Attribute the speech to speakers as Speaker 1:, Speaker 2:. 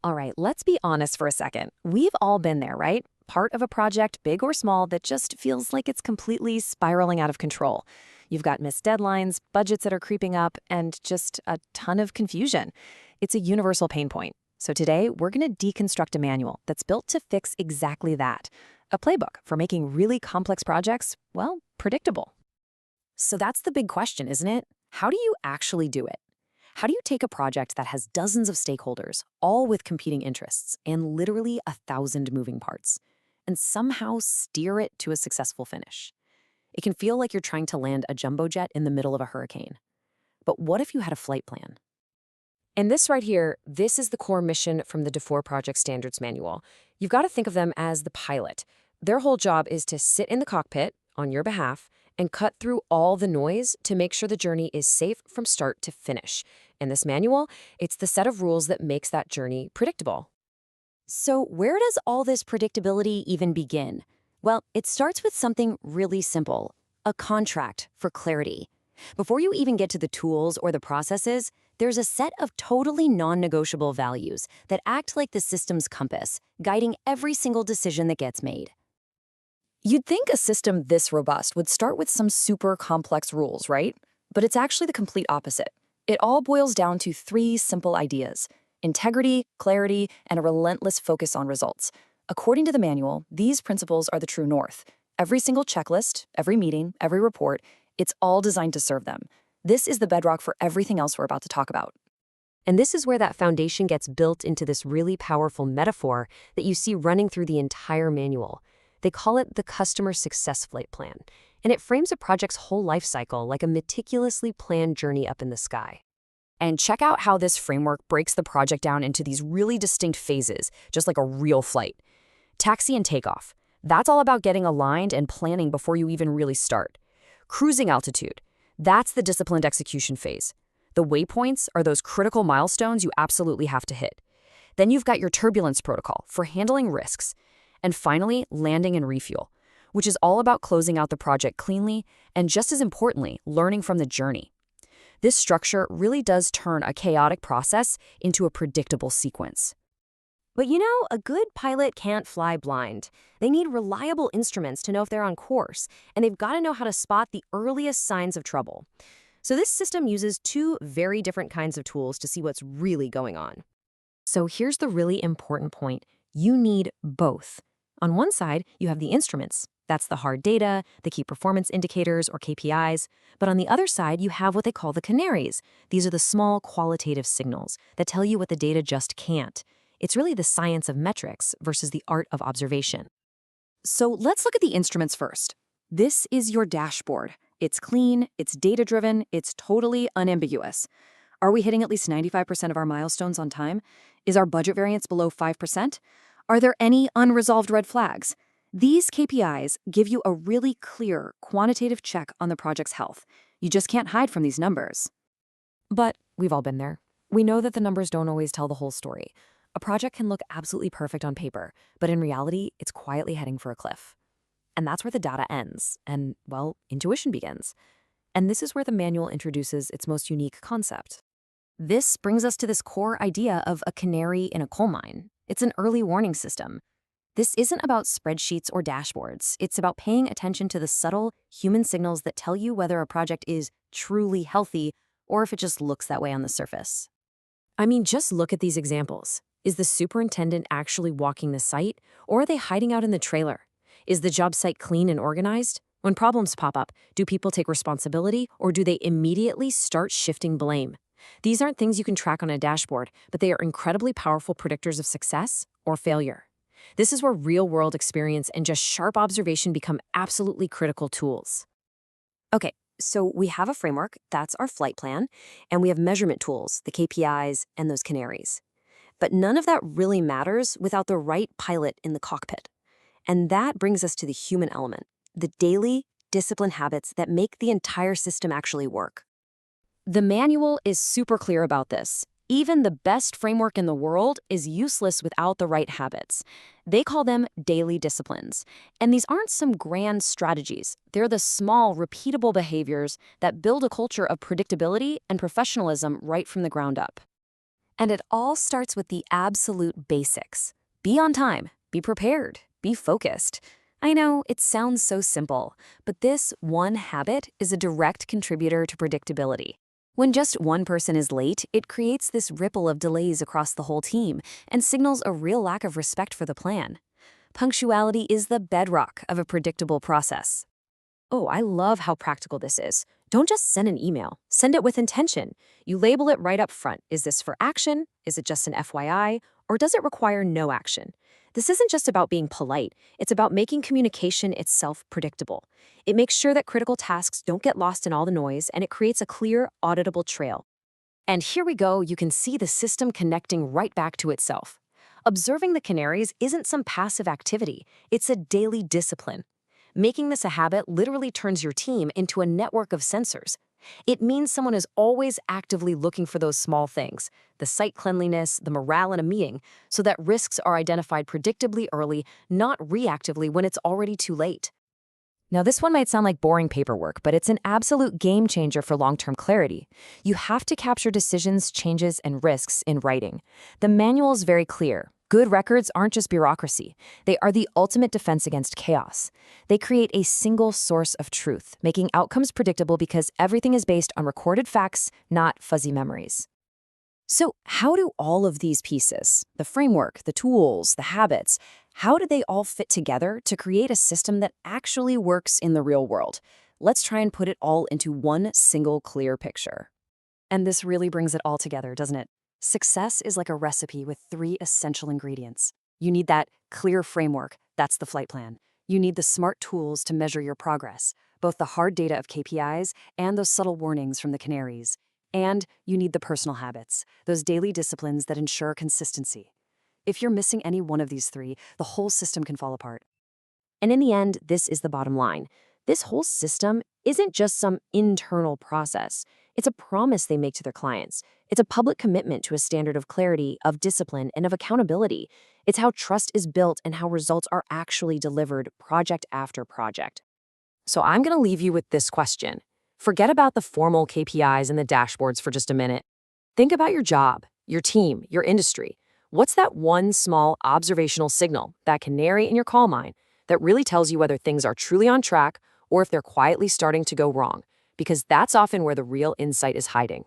Speaker 1: All right, let's be honest for a second. We've all been there, right? Part of a project, big or small, that just feels like it's completely spiraling out of control. You've got missed deadlines, budgets that are creeping up, and just a ton of confusion. It's a universal pain point. So today, we're going to deconstruct a manual that's built to fix exactly that. A playbook for making really complex projects, well, predictable. So that's the big question, isn't it? How do you actually do it? How do you take a project that has dozens of stakeholders, all with competing interests, and literally 1,000 moving parts, and somehow steer it to a successful finish? It can feel like you're trying to land a jumbo jet in the middle of a hurricane. But what if you had a flight plan? And this right here, this is the core mission from the DeVore Project Standards Manual. You've got to think of them as the pilot. Their whole job is to sit in the cockpit on your behalf and cut through all the noise to make sure the journey is safe from start to finish. In this manual, it's the set of rules that makes that journey predictable. So where does all this predictability even begin? Well, it starts with something really simple, a contract for clarity. Before you even get to the tools or the processes, there's a set of totally non-negotiable values that act like the system's compass, guiding every single decision that gets made. You'd think a system this robust would start with some super complex rules, right? But it's actually the complete opposite. It all boils down to three simple ideas: integrity, clarity, and a relentless focus on results. According to the manual, these principles are the true north. Every single checklist, every meeting, every report, it's all designed to serve them. This is the bedrock for everything else we're about to talk about. And this is where that foundation gets built into this really powerful metaphor that you see running through the entire manual. They call it the Customer Success Flight Plan, and it frames a project's whole life cycle like a meticulously planned journey up in the sky. And check out how this framework breaks the project down into these really distinct phases, just like a real flight. Taxi and takeoff. That's all about getting aligned and planning before you even really start. Cruising altitude. That's the disciplined execution phase. The waypoints are those critical milestones you absolutely have to hit. Then you've got your turbulence protocol for handling risks. And finally, landing and refuel, which is all about closing out the project cleanly and, just as importantly, learning from the journey. This structure really does turn a chaotic process into a predictable sequence. But you know, a good pilot can't fly blind. They need reliable instruments to know if they're on course, and they've got to know how to spot the earliest signs of trouble. So this system uses two very different kinds of tools to see what's really going on. So here's the really important point. You need both. On one side, you have the instruments. That's the hard data, the key performance indicators, or KPIs. But on the other side, you have what they call the Canaries. These are the small qualitative signals that tell you what the data just can't. It's really the science of metrics versus the art of observation. So let's look at the instruments first. This is your dashboard. It's clean, it's data-driven, it's totally unambiguous. Are we hitting at least 95% of our milestones on time? Is our budget variance below 5%? Are there any unresolved red flags? These KPIs give you a really clear quantitative check on the project's health. You just can't hide from these numbers. But we've all been there. We know that the numbers don't always tell the whole story. A project can look absolutely perfect on paper, but in reality, it's quietly heading for a cliff. And that's where the data ends, and, well, intuition begins. And this is where the manual introduces its most unique concept. This brings us to this core idea of a canary in a coal mine. It's an early warning system. This isn't about spreadsheets or dashboards. It's about paying attention to the subtle human signals that tell you whether a project is truly healthy or if it just looks that way on the surface. I mean, just look at these examples. Is the superintendent actually walking the site, or are they hiding out in the trailer? Is the job site clean and organized? When problems pop up, do people take responsibility, or do they immediately start shifting blame? These aren't things you can track on a dashboard, but they are incredibly powerful predictors of success or failure. This is where real-world experience and just sharp observation become absolutely critical tools. Okay, so we have a framework, that's our flight plan, and we have measurement tools, the KPIs, and those canaries. But none of that really matters without the right pilot in the cockpit. And that brings us to the human element, the daily, disciplined habits that make the entire system actually work. The manual is super clear about this. Even the best framework in the world is useless without the right habits. They call them daily disciplines. And these aren't some grand strategies. They're the small, repeatable behaviors that build a culture of predictability and professionalism right from the ground up. And it all starts with the absolute basics. Be on time, be prepared, be focused. I know it sounds so simple, but this one habit is a direct contributor to predictability. When just one person is late, it creates this ripple of delays across the whole team and signals a real lack of respect for the plan. Punctuality is the bedrock of a predictable process. Oh, I love how practical this is. Don't just send an email, send it with intention. You label it right up front. Is this for action? Is it just an FYI? Or does it require no action? This isn't just about being polite, it's about making communication itself predictable. It makes sure that critical tasks don't get lost in all the noise, and it creates a clear, auditable trail. And here we go, you can see the system connecting right back to itself. Observing the Canaries isn't some passive activity, it's a daily discipline. Making this a habit literally turns your team into a network of sensors. It means someone is always actively looking for those small things, the site cleanliness, the morale in a meeting, so that risks are identified predictably early, not reactively when it's already too late. Now, this one might sound like boring paperwork, but it's an absolute game changer for long-term clarity. You have to capture decisions, changes, and risks in writing. The manual is very clear. Good records aren't just bureaucracy. They are the ultimate defense against chaos. They create a single source of truth, making outcomes predictable because everything is based on recorded facts, not fuzzy memories. So, how do all of these pieces, the framework, the tools, the habits, how do they all fit together to create a system that actually works in the real world? Let's try and put it all into one single clear picture. And this really brings it all together, doesn't it? Success is like a recipe with 3 essential ingredients. You need that clear framework, that's the flight plan. You need the smart tools to measure your progress, both the hard data of KPIs and those subtle warnings from the Canaries. And you need the personal habits, those daily disciplines that ensure consistency. If you're missing any one of these 3, the whole system can fall apart. And in the end, this is the bottom line. This whole system isn't just some internal process. It's a promise they make to their clients. It's a public commitment to a standard of clarity, of discipline, and of accountability. It's how trust is built and how results are actually delivered project after project. So I'm going to leave you with this question. Forget about the formal KPIs and the dashboards for just a minute. Think about your job, your team, your industry. What's that one small observational signal, that canary in your coal mine, that really tells you whether things are truly on track or if they're quietly starting to go wrong? Because that's often where the real insight is hiding.